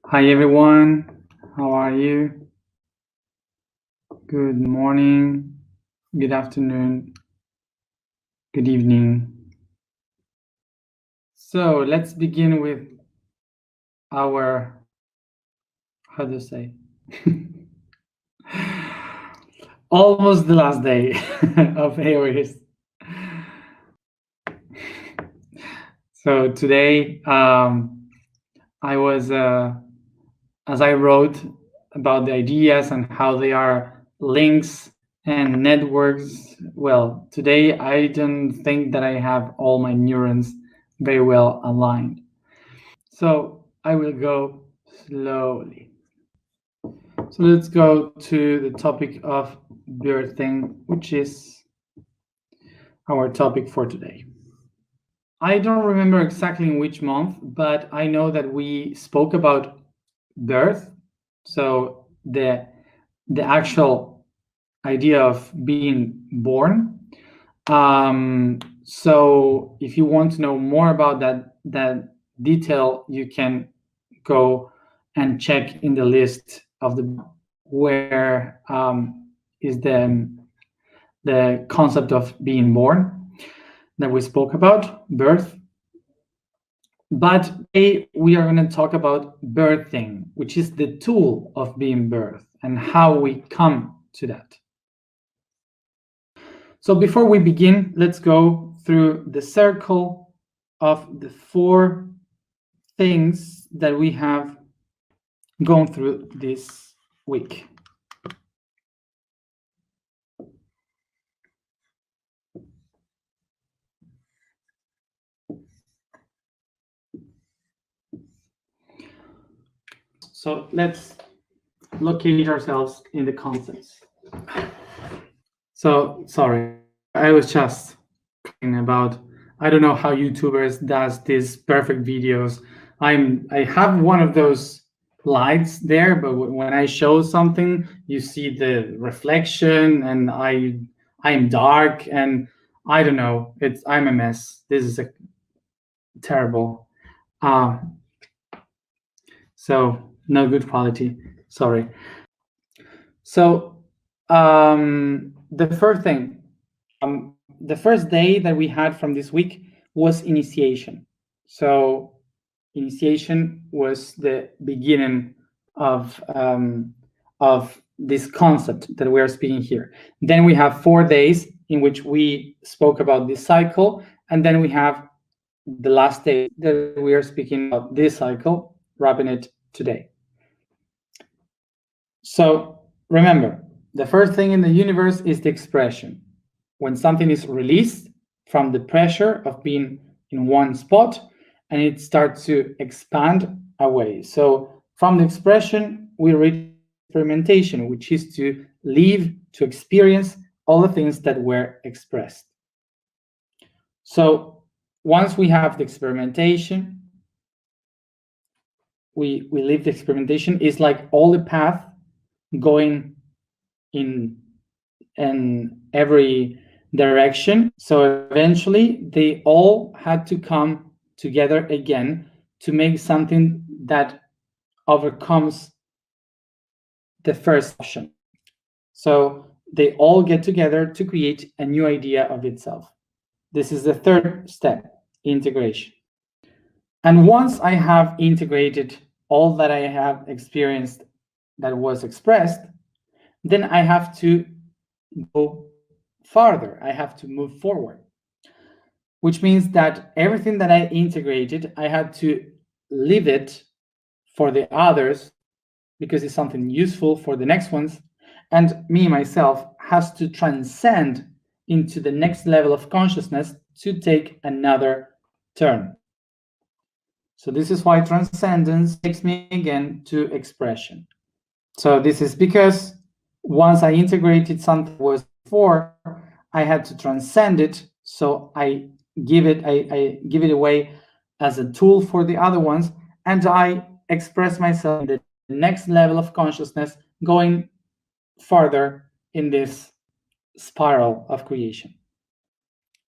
Hi everyone, how are you? Good morning, good afternoon, good evening. So let's begin with our, how do you say? Almost the last day of Aries. So today I was, as I wrote about the ideas and how they are links and networks. Well, today I don't think that I have all my neurons very well aligned. So I will go slowly. So let's go to the topic of birthing, which is our topic for today. I don't remember exactly in which month, but I know that we spoke about birth. So the actual idea of being born. So if you want to know more about that detail, you can go and check in the list of the where is the concept of being born that we spoke about, birth. But today we are going to talk about birthing, which is the tool of being birthed and how we come to that. So before we begin, let's go through the circle of the 4 things that we have gone through this week. So let's locate ourselves in the concepts. So sorry, I was just talking about, I don't know how YouTubers does these perfect videos. I have one of those lights there, but when I show something, you see the reflection, and I'm dark, and I don't know. I'm a mess. This is a terrible. Uh, so no good quality. Sorry. So the first thing, the first day that we had from this week was initiation. So initiation was the beginning of this concept that we are speaking here. Then we have 4 days in which we spoke about this cycle, and then we have the last day that we are speaking about this cycle, wrapping it today. So remember, the first thing in the universe is the expression. When something is released from the pressure of being in one spot, and it starts to expand away. So from the expression, we reach experimentation, which is to live, to experience all the things that were expressed. So once we have the experimentation, we live the experimentation, is like all the path going in every direction. So eventually they all had to come together again to make something that overcomes the first option. So they all get together to create a new idea of itself. This is the third step, integration. And once I have integrated all that I have experienced that was expressed, then I have to go farther. I have to move forward, which means that everything that I integrated, I had to leave it for the others because it's something useful for the next ones. And me, myself, has to transcend into the next level of consciousness to take another turn. So this is why transcendence takes me again to expression. So this is because once I integrated something that was before, I had to transcend it. So I give it away as a tool for the other ones, and I express myself in the next level of consciousness, going further in this spiral of creation,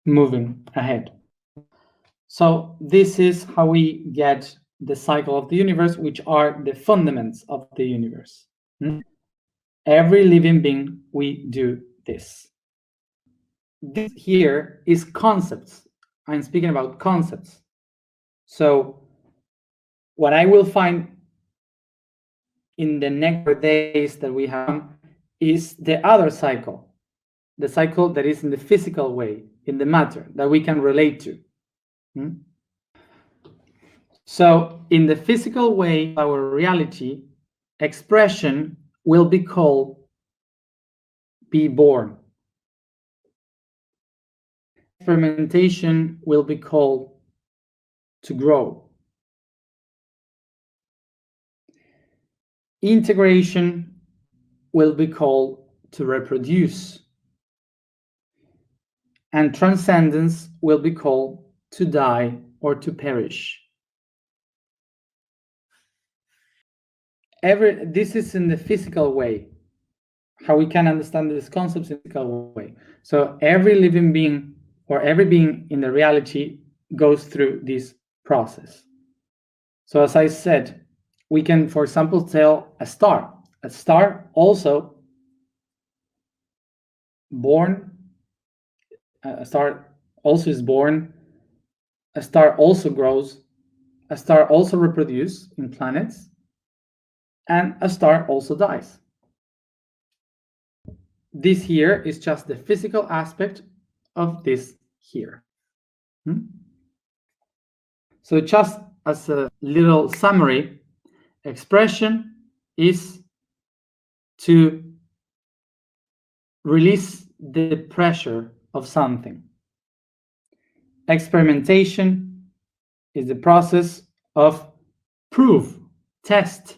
moving ahead. So this is how we get the cycle of the universe, which are the fundaments of the universe. Every living being, we do this. This here is concepts. I'm speaking about concepts. So what I will find in the next days that we have is the other cycle, the cycle that is in the physical way, in the matter that we can relate to. So in the physical way, our reality, expression will be called be born. Experimentation will be called to grow. Integration will be called to reproduce. And transcendence will be called to die or to perish. This is in the physical way, how we can understand these concepts in the physical way. So every living being or every being in the reality goes through this process. So as I said, we can, for example, tell a star also born, a star also is born, a star also grows, a star also reproduces in planets, and a star also dies. This here is just the physical aspect of this here. So just as a little summary, expression is to release the pressure of something. Experimentation is the process of prove, test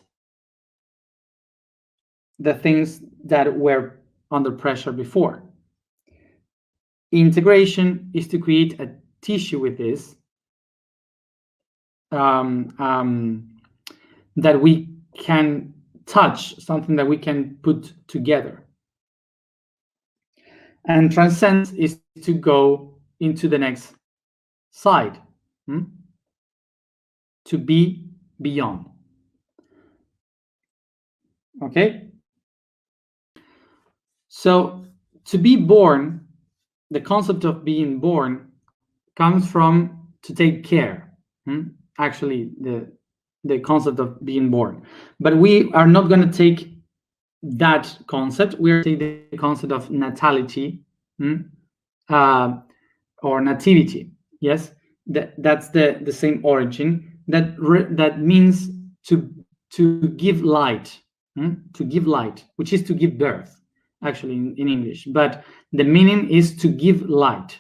the things that were under pressure before. Integration is to create a tissue with this that we can touch, something that we can put together. And transcend is to go into the next side, to be beyond. Okay? So to be born, the concept of being born comes from to take care. Actually, the concept of being born. But we are not going to take that concept. We're taking the concept of natality or nativity. Yes, that's the same origin. That means to give light, to give light, which is to give birth, actually in English. But the meaning is to give light,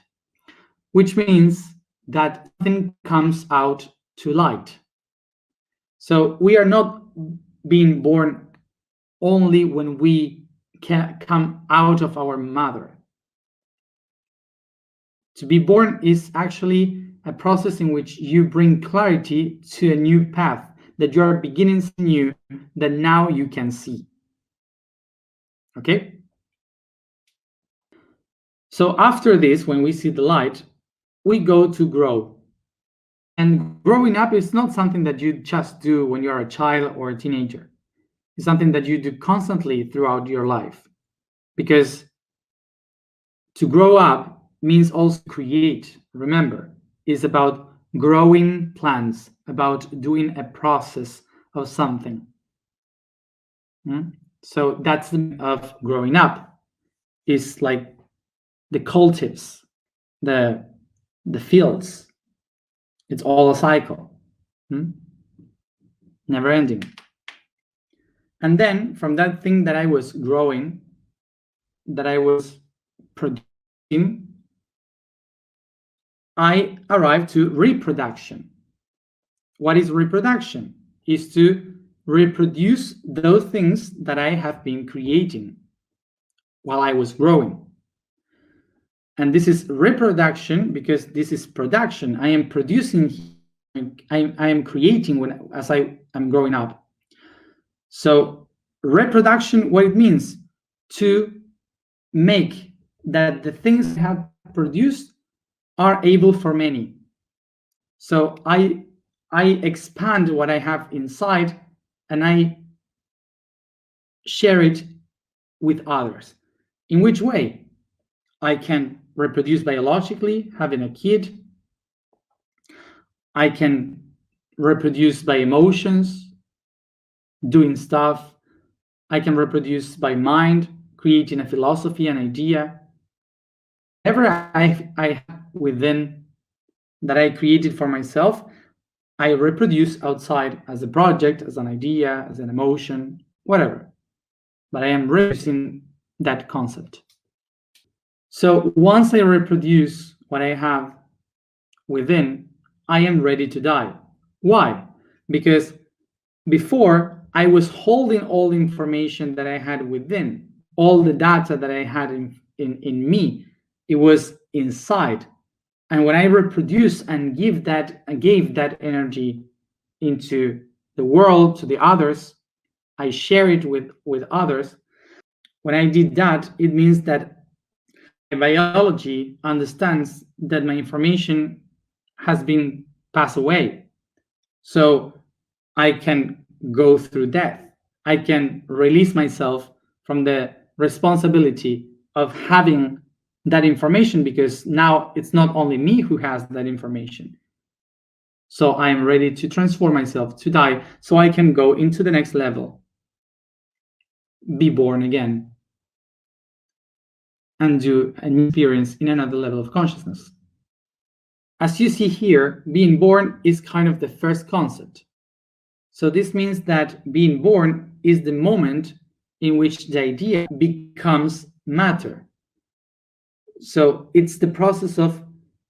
which means that something comes out to light. So we are not being born only when we can come out of our mother. To be born is actually a process in which you bring clarity to a new path, that you are beginning new, that now you can see. Okay? So after this, when we see the light, we go to grow. And growing up is not something that you just do when you're a child or a teenager. It's something that you do constantly throughout your life. Because to grow up means also create. Remember, it's about growing plants, about doing a process of something. So that's the of growing up. It's like the cultives, the fields. It's all a cycle, never ending. And then from that thing that I was growing, that I was producing, I arrived to reproduction. What is reproduction? Is to reproduce those things that I have been creating while I was growing. And this is reproduction because this is production. I am producing, I am creating as I am growing up. So reproduction, what it means, to make that the things I have produced are able for many. So I I expand what I have inside and I share it with others. In which way? I can reproduce biologically, having a kid. I can reproduce by emotions, doing stuff. I can reproduce by mind, creating a philosophy, an idea. Whatever I have within that I created for myself, I reproduce outside as a project, as an idea, as an emotion, whatever. But I am reproducing that concept. So once I reproduce what I have within, I am ready to die. Why? Because before I was holding all the information that I had within, all the data that I had in me, it was inside. And when I reproduce and gave that energy into the world, to the others, I share it with others. When I did that, it means that my biology understands that my information has been passed away. So I can go through death. I can release myself from the responsibility of having that information, because now it's not only me who has that information. So I'm ready to transform myself, to die, so I can go into the next level, be born again, and do an experience in another level of consciousness. As you see here, being born is kind of the first concept. So this means that being born is the moment in which the idea becomes matter. So it's the process of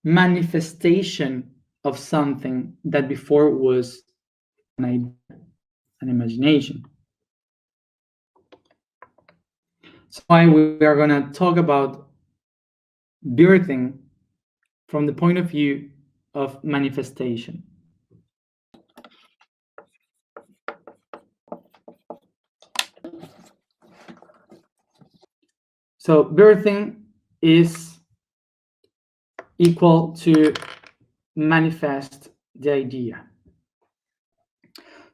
manifestation of something that before was an idea, an imagination. So we are going to talk about birthing from the point of view of manifestation. So birthing is equal to manifest the idea.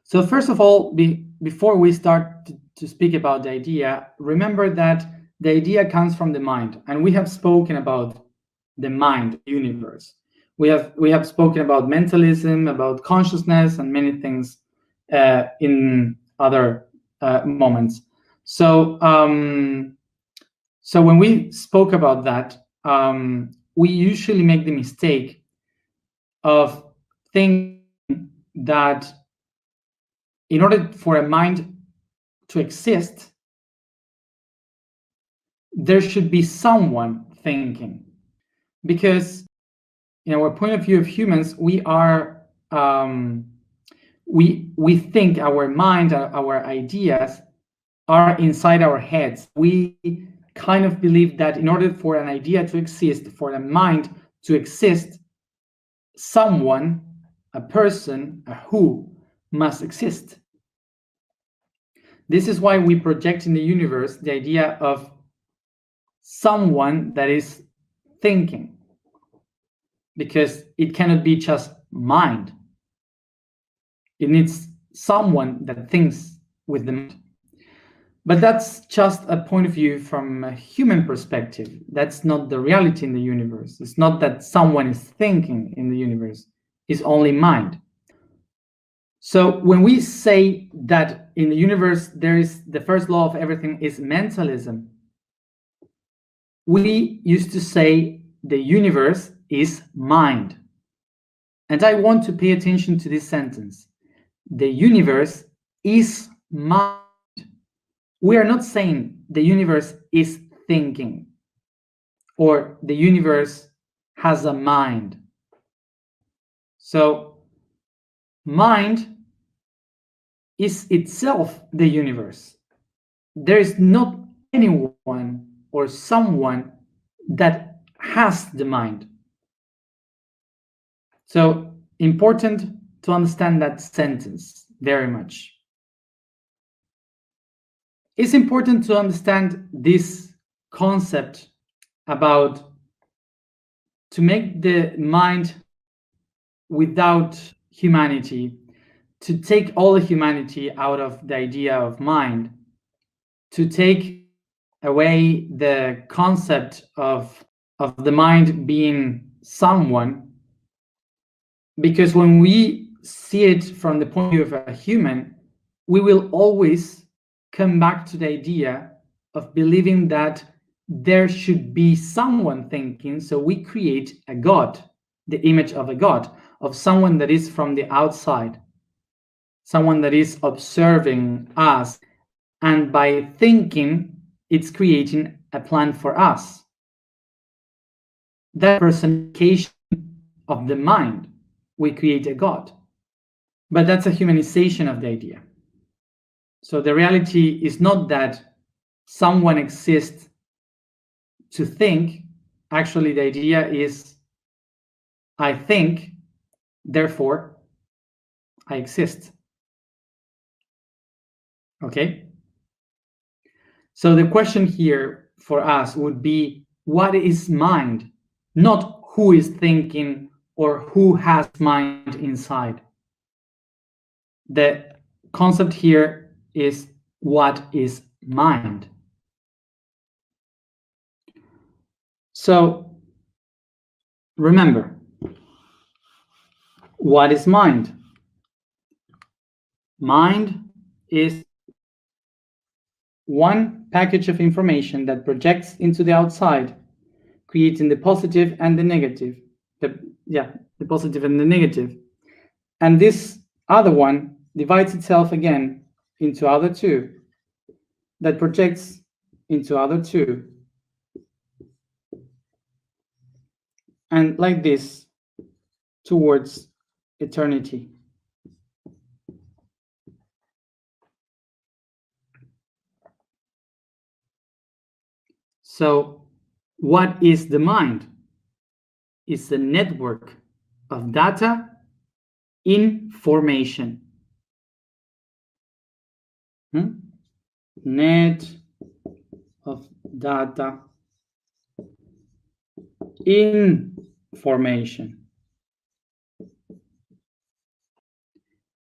So first of all, before we start to speak about the idea, remember that the idea comes from the mind, and we have spoken about the mind, the universe. We have spoken about mentalism, about consciousness, and many things in other moments. So so when we spoke about that, we usually make the mistake of thinking that in order for a mind to exist, there should be someone thinking. Because in our point of view of humans, we are we think our mind, our ideas are inside our heads. We kind of believe that in order for an idea to exist, for a mind to exist, someone, a person, a who, must exist. This is why we project in the universe the idea of someone that is thinking, because it cannot be just mind. It needs someone that thinks with the mind. But that's just a point of view from a human perspective. That's not the reality in the universe. It's not that someone is thinking in the universe. It's only mind. So when we say that in the universe there is the first law of everything is mentalism, we used to say the universe is mind. And I want to pay attention to this sentence. The universe is mind. We are not saying the universe is thinking or the universe has a mind. So mind is itself the universe. There is not anyone or someone that has the mind. So important to understand that sentence very much. It's important to understand this concept about to make the mind without humanity, to take all the humanity out of the idea of mind, to take away the concept of the mind being someone, because when we see it from the point of view of a human, we will always come back to the idea of believing that there should be someone thinking, so we create a god, the image of a god, of someone that is from the outside, someone that is observing us, and by thinking, it's creating a plan for us. That personification of the mind, we create a god. But that's a humanization of the idea. So the reality is not that someone exists to think. Actually, the idea is, I think, therefore I exist. Okay? So the question here for us would be, what is mind? Not who is thinking or who has mind inside. The concept here is, what is mind? So remember, what is mind? Mind is one package of information that projects into the outside, creating the positive and the negative. The positive and the negative. And this other one divides itself again into other two, that projects into other two. And like this, towards eternity. So what is the mind? It's a network of data in formation. Net of data in formation.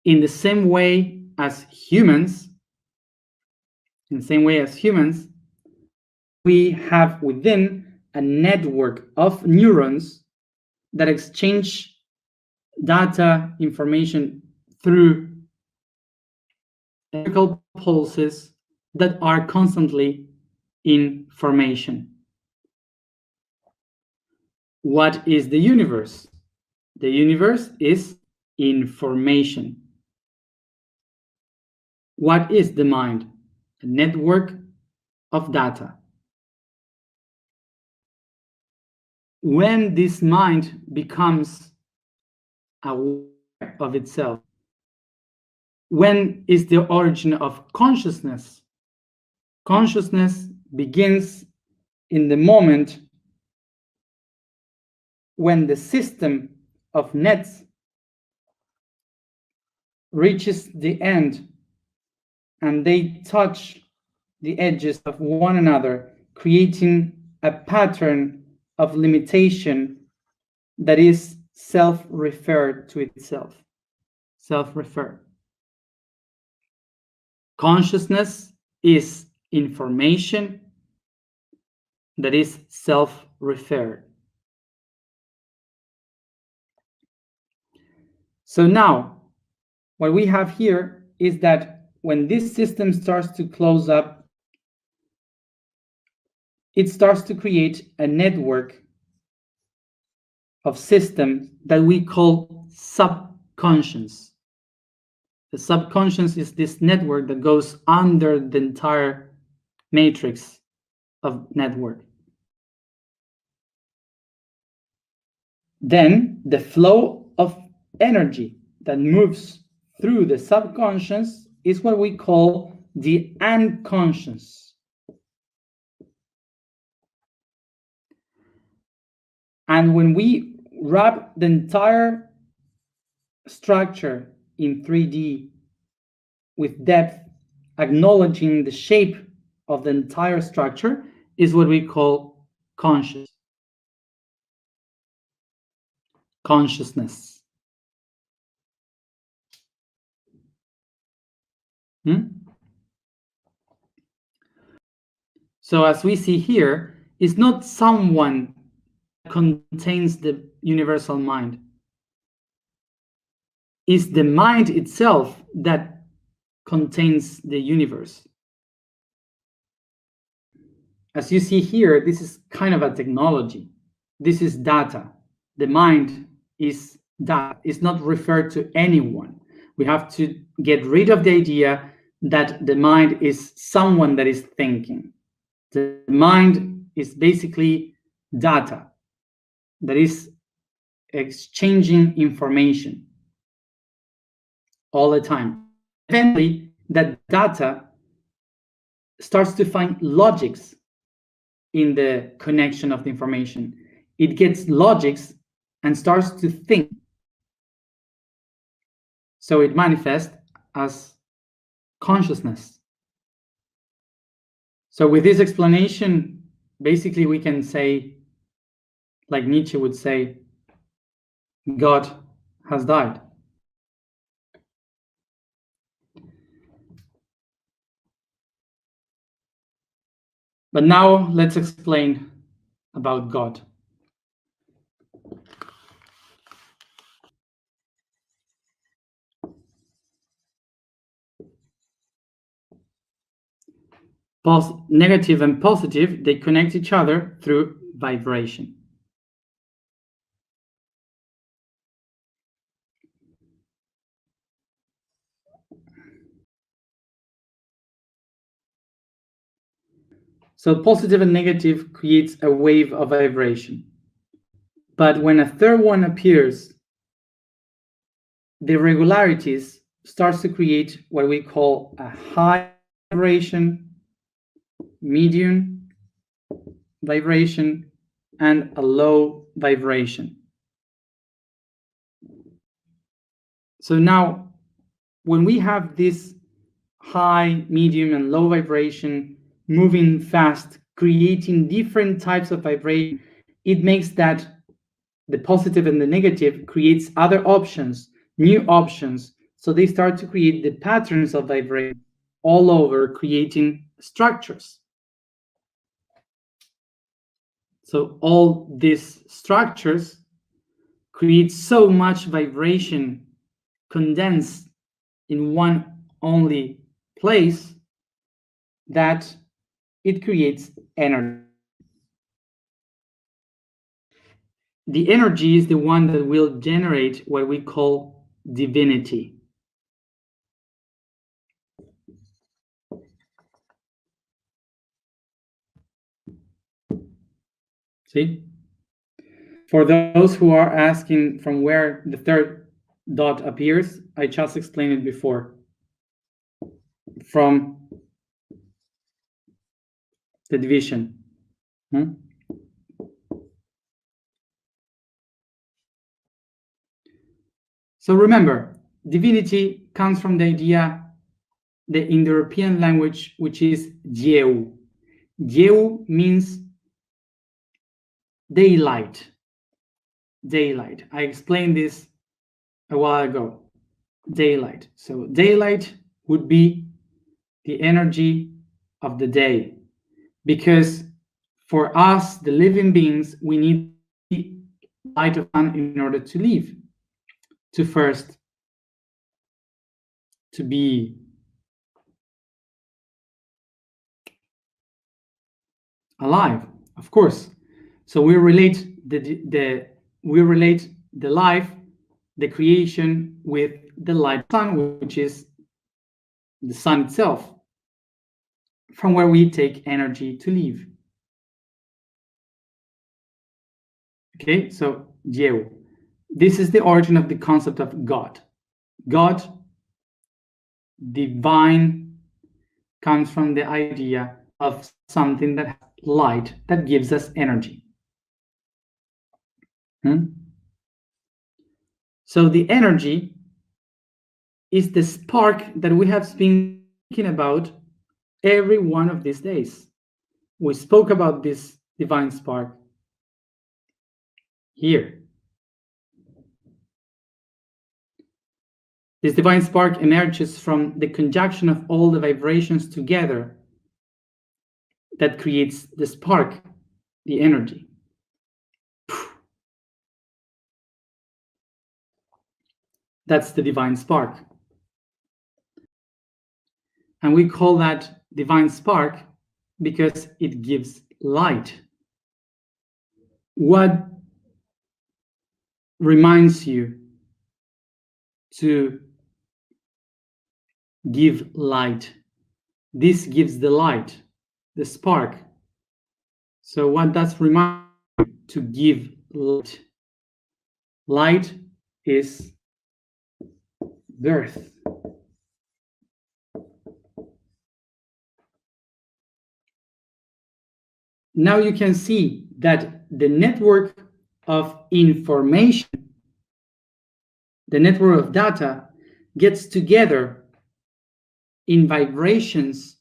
In the same way as humans, we have within a network of neurons that exchange data information through electrical pulses that are constantly in formation. What is the universe? The universe is information. What is the mind? A network of data. When this mind becomes aware of itself, when is the origin of consciousness? Consciousness begins in the moment when the system of nets reaches the end and they touch the edges of one another, creating a pattern of limitation that is self-referred to itself. Self-referred. Consciousness is information that is self-referred. So now, what we have here is that when this system starts to close up, it starts to create a network of systems that we call subconscious. The subconscious is this network that goes under the entire matrix of network. Then the flow of energy that moves through the subconscious is what we call the unconscious. And when we wrap the entire structure in 3D with depth, acknowledging the shape of the entire structure, is what we call consciousness. So as we see here, it's not someone contains the universal mind. It's the mind itself that contains the universe. As you see here, this is kind of a technology. This is data. The mind is data. It's not referred to anyone. We have to get rid of the idea that the mind is someone that is thinking. The mind is basically data that is exchanging information all the time. Eventually, that data starts to find logics in the connection of the information. It gets logics and starts to think. So it manifests as consciousness. So with this explanation, basically we can say, like Nietzsche would say, God has died. But now let's explain about God. Negative and positive, they connect each other through vibration. So positive and negative creates a wave of vibration. But when a third one appears, the irregularities starts to create what we call a high vibration, medium vibration, and a low vibration. So now, when we have this high, medium, and low vibration moving fast, creating different types of vibration, it makes that the positive and the negative creates other options, new options. So they start to create the patterns of vibration all over, creating structures. So all these structures create so much vibration condensed in one only place that it creates energy. The energy is the one that will generate what we call divinity. See? For those who are asking from where the third dot appears, I just explained it before. From the division. So remember, divinity comes from the idea in the European language, which is Dieu. Dieu means daylight. Daylight. I explained this a while ago. Daylight. So daylight would be the energy of the day, because for us, the living beings, we need the light of sun in order to live, to be alive, of course. So we relate the life, the creation, with the light of the sun, which is the sun itself, from where we take energy to live. Okay, so Dieu. This is the origin of the concept of God. God, divine, comes from the idea of something that has light, that gives us energy. So the energy is the spark that we have been thinking about every one of these days. We spoke about this divine spark here. This divine spark emerges from the conjunction of all the vibrations together that creates the spark, the energy. That's the divine spark. And we call that divine spark because it gives light. What reminds you to give light? This gives the light, the spark. So what does remind you to give light? Light is birth. Now you can see that the network of information, the network of data, gets together in vibrations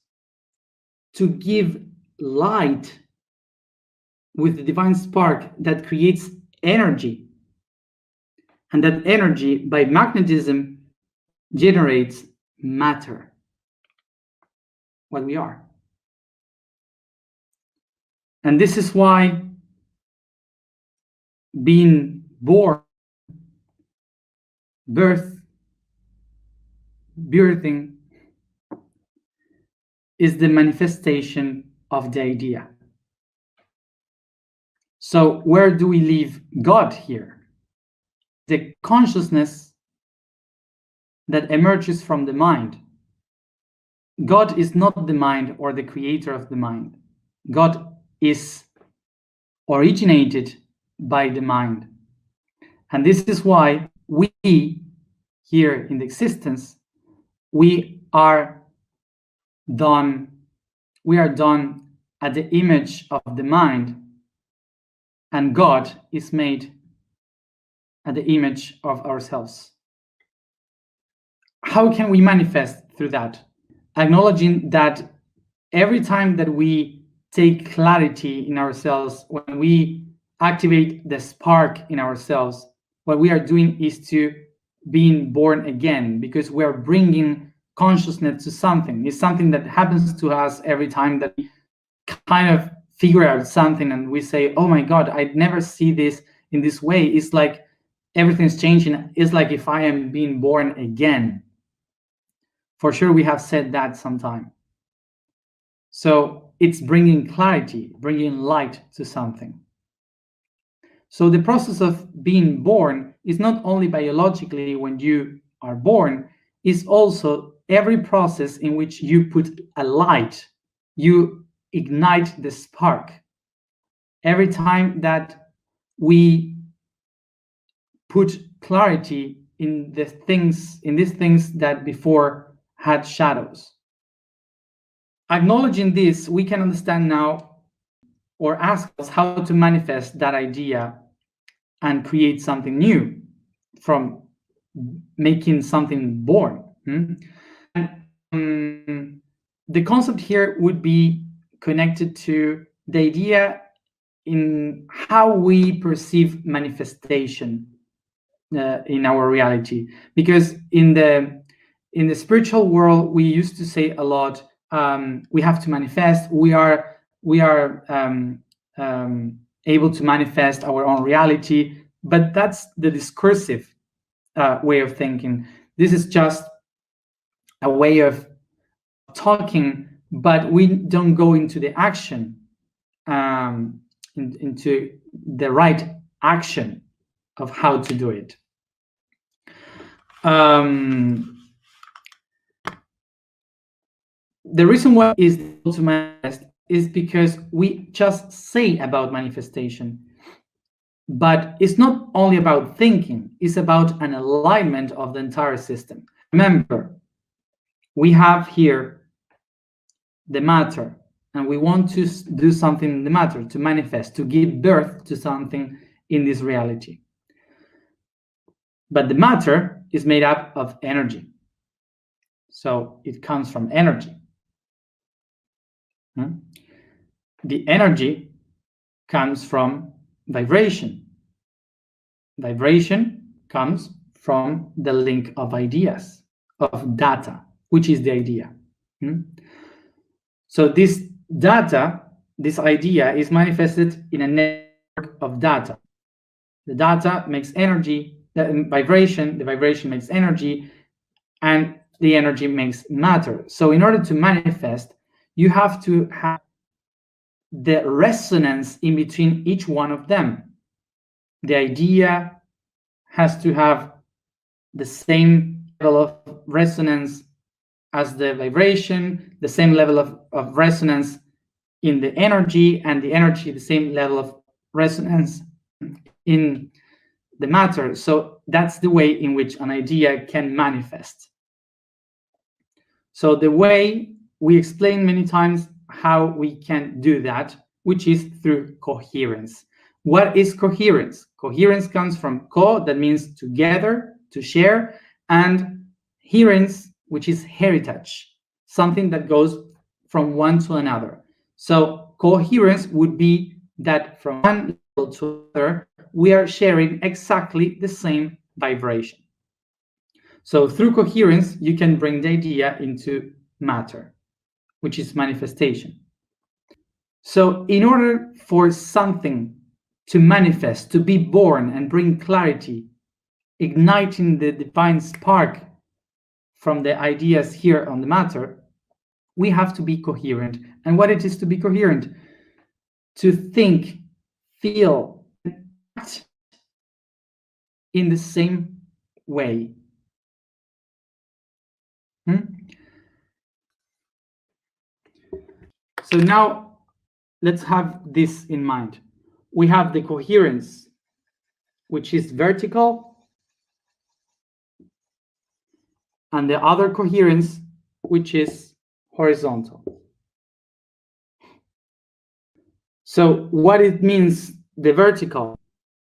to give light with the divine spark that creates energy. And that energy, by magnetism, generates matter, what we are. And this is why being born, birthing, is the manifestation of the idea. So where do we leave God here? The consciousness that emerges from the mind. God is not the mind or the creator of the mind. God is originated by the mind. And this is why we here in the existence, we are done at the image of the mind, and God is made at the image of ourselves. How can we manifest through that? Acknowledging that every time that we take clarity in ourselves, when we activate the spark in ourselves, what we are doing is to being born again, because we are bringing consciousness to something. It's something that happens to us every time that we kind of figure out something and we say, oh my God, I'd never see this in this way. It's like everything's changing. It's like if I am being born again. For sure, we have said that sometime. So it's bringing clarity, bringing light to something. So the process of being born is not only biologically when you are born, it's also every process in which you put a light, you ignite the spark. Every time that we put clarity in these things that before had shadows. Acknowledging this, we can understand now, or ask us how to manifest that idea and create something new from making something born. And the concept here would be connected to the idea in how we perceive manifestation in our reality. Because in the spiritual world, we used to say a lot, we have to manifest. We are able to manifest our own reality, but that's the discursive way of thinking. This is just a way of talking, but we don't go into the action, into the right action of how to do it. The reason why is to manifest is because we just say about manifestation, but it's not only about thinking, it's about an alignment of the entire system. Remember, we have here the matter, and we want to do something in the matter, to manifest, to give birth to something in this reality. But the matter is made up of energy. So it comes from energy. The energy comes from vibration. Vibration comes from the link of ideas, of data, which is the idea. So this data, this idea is manifested in a network of data. The data makes energy, the vibration makes energy, and the energy makes matter. So in order to manifest, you have to have the resonance in between each one of them. The idea has to have the same level of resonance as the vibration, the same level of resonance in the energy, and the energy the same level of resonance in the matter. So that's the way in which an idea can manifest. So the way we explain many times how we can do that, which is through coherence. What is coherence? Coherence comes from co, that means together, to share, and herence, which is heritage, something that goes from one to another. So coherence would be that from one level to another, we are sharing exactly the same vibration. So through coherence, you can bring the idea into matter, which is manifestation. So in order for something to manifest, to be born and bring clarity, igniting the divine spark from the ideas here on the matter, we have to be coherent. And what it is to be coherent? To think, feel, and act in the same way. So now let's have this in mind. We have the coherence, which is vertical, and the other coherence, which is horizontal. So what it means, the vertical,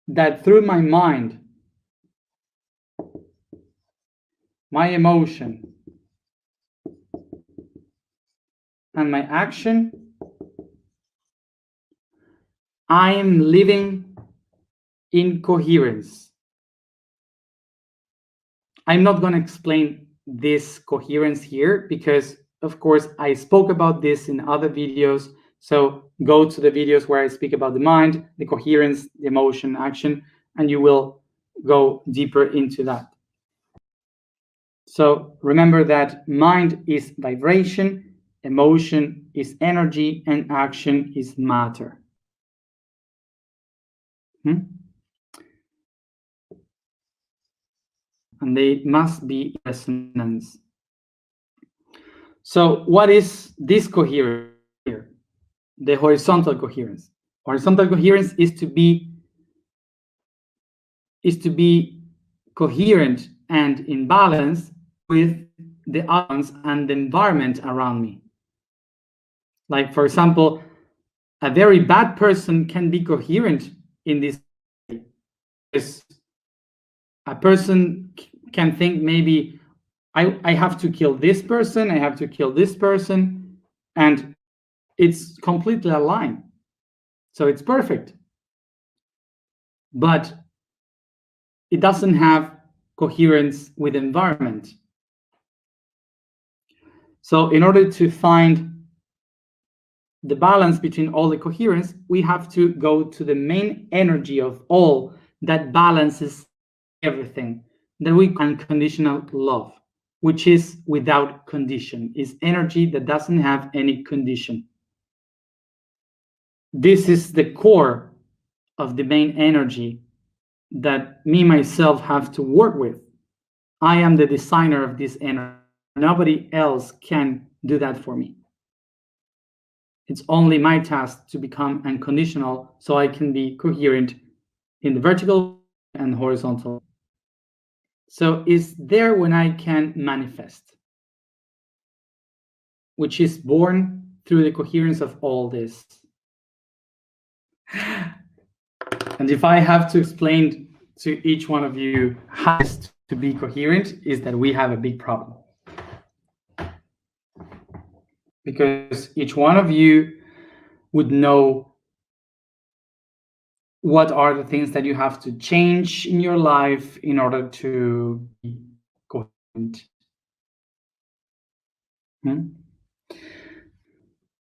that through my mind, my emotion, and my action, I am living in coherence. I'm not going to explain this coherence here because, of course, I spoke about this in other videos. So go to the videos where I speak about the mind, the coherence, the emotion, action, and you will go deeper into that. So remember that mind is vibration, emotion is energy, and action is matter. And they must be resonance. So what is this coherence here? The horizontal coherence. Horizontal coherence is to be coherent and in balance with the others and the environment around me. Like, for example, a very bad person can be coherent in this way. Because a person can think maybe I have to kill this person, I have to kill this person, and it's completely aligned. So it's perfect. But it doesn't have coherence with environment. So in order to find the balance between all the coherence, we have to go to the main energy of all that balances everything, that we call unconditional love, which is without condition, is energy that doesn't have any condition. This is the core of the main energy that me myself have to work with. I am the designer of this energy. Nobody else can do that for me. It's only my task to become unconditional so I can be coherent in the vertical and horizontal. So is there when I can manifest, which is born through the coherence of all this. And if I have to explain to each one of you how to be coherent, is that we have a big problem. Because each one of you would know what are the things that you have to change in your life in order to be coherent.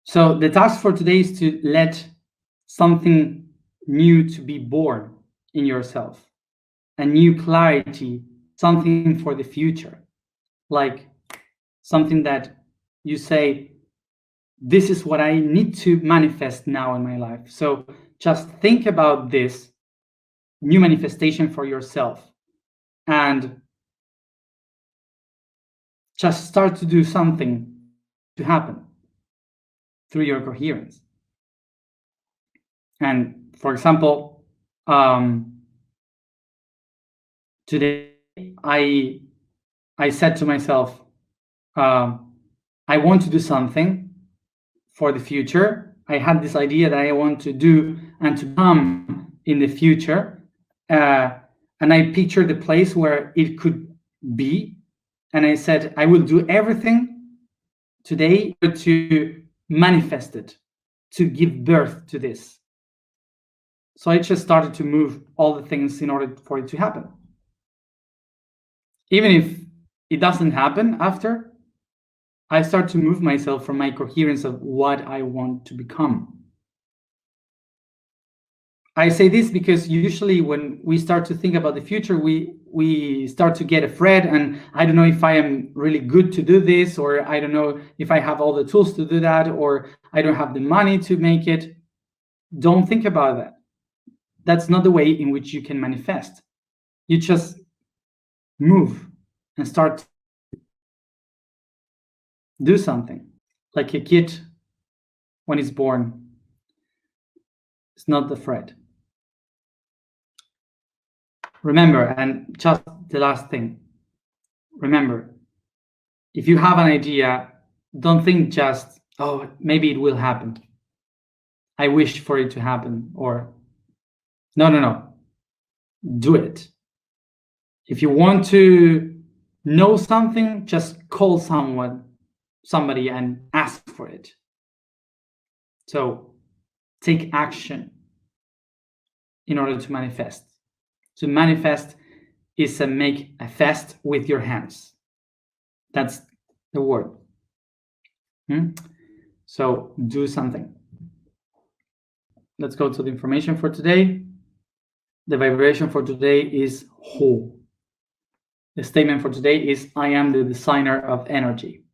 So the task for today is to let something new to be born in yourself, a new clarity, something for the future, like something that you say, this is what I need to manifest now in my life. So just think about this new manifestation for yourself and just start to do something to happen through your coherence. And for example, today I said to myself, I want to do something for the future. I had this idea that I want to do and to come in the future. And I pictured the place where it could be. And I said, I will do everything today to manifest it, to give birth to this. So I just started to move all the things in order for it to happen. Even if it doesn't happen after, I start to move myself from my coherence of what I want to become. I say this because usually when we start to think about the future, we start to get afraid, and I don't know if I am really good to do this, or I don't know if I have all the tools to do that, or I don't have the money to make it. Don't think about that. That's not the way in which you can manifest. You just move and start to do something. Like a kid when he's born, it's not afraid. Remember, and just the last thing, remember, if you have an idea, don't think just, oh, maybe it will happen. I wish for it to happen, or no. Do it. If you want to know something, just call somebody and ask for it. So take action in order to manifest. To manifest is to make a fest with your hands. That's the word. So do something. Let's go to the information for today. The vibration for today is whole. The statement for today is, I am the designer of energy.